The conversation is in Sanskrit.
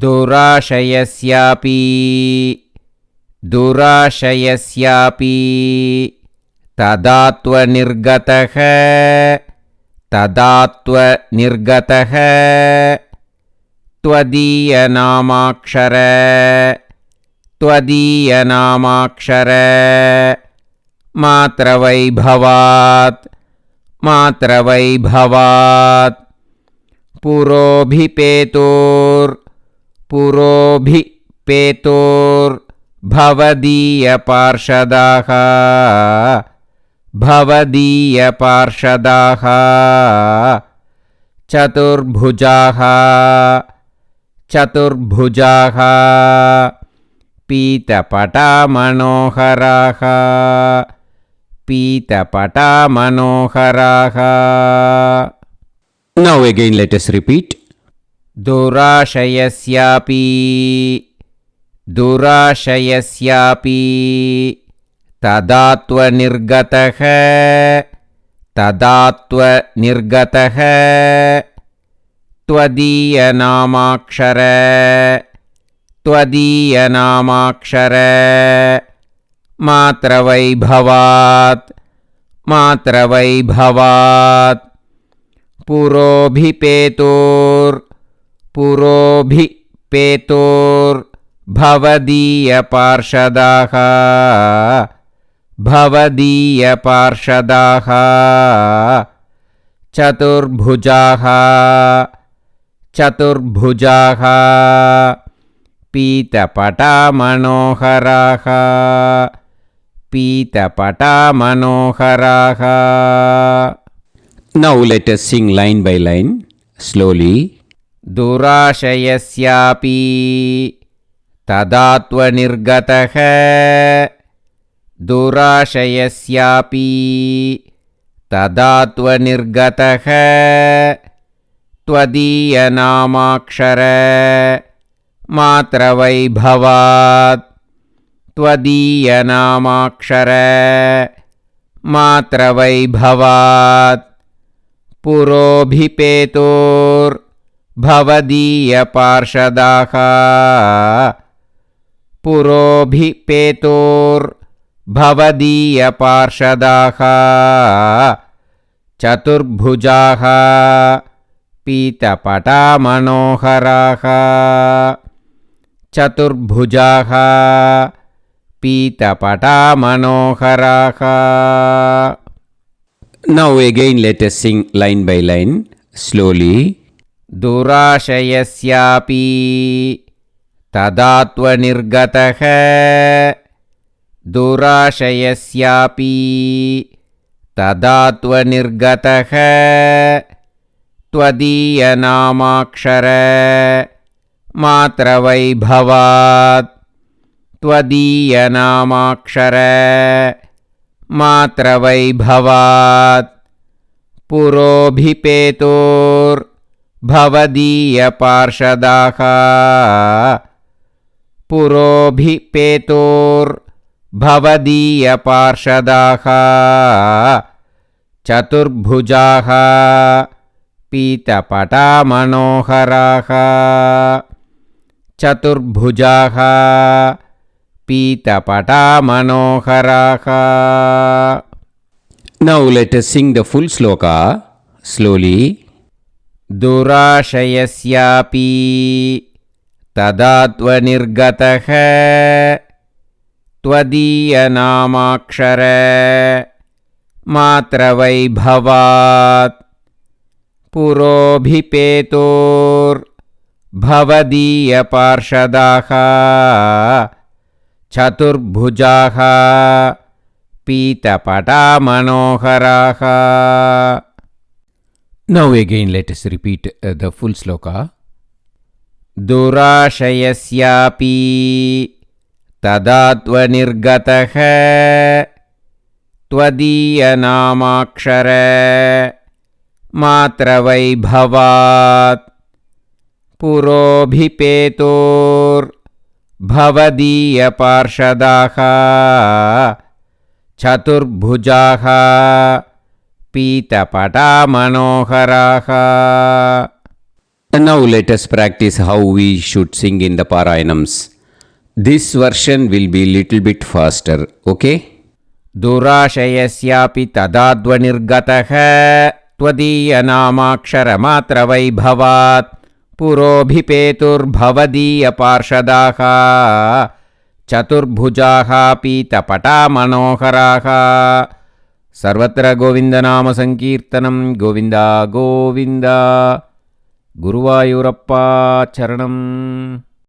दुराशयस्यापि तदात्वनिर्गतः त्वदीयनामाक्षर मात्रवैभवात् भवदीयपार्षदाः चतुर्भुजाः पीतपटामनोहराः Now again let us repeat. दुराशयस्यापि तदात्वनिर्गतः त्वदीयनामाक्षर मात्रवैभवात् भवदीयपार्षदाः चतुर्भुजाः पीतपटामनोहराः Now let us sing line by line slowly. दुराशयस्यापि तदात्वनिर्गतः त्वदीयनामाक्षर मात्रवैभवात् भवदीयपार्षदाः चतुर्भुजाः पीतपटामनोहराः Now again let us sing line by line slowly. दुराशयस्यापि तदात्वनिर्गतः त्वदीयनामाक्षर मात्रवैभवात् भवदीयपार्षदाः चतुर्भुजाः पीतपटामनोहराः Now let us sing the full sloka slowly. दुराशयस्यापि तदात्वनिर्गतः त्वदीयनामाक्षर मात्रवैभवात् भवदीयपार्षदाः चतुर्भुजाः पीतपटामनोहराः Now again let us repeat the full sloka. दुराशयस्यापि तदात्वनिर्गतः त्वदीयनामाक्षर मात्रवैभवात् भवदीयपार्षदाः चतुर्भुजाः पीतपटामनोहराः Now let us practice how we should sing in the Parayanams. This version will be little bit faster, okay? दुराशयस्यापि तदाध्वनिर्गतः त्वदीयनामाक्षरमात्रवैभवात् पुरोभिपेतुर्भवदीयपार्षदाः चतुर्भुजाः पीतपटामनोहराः सर्वत्र गोविन्दनामसङ्कीर्तनं गोविन्द गोविन्द गुरुवायूरप्पा चरणम्.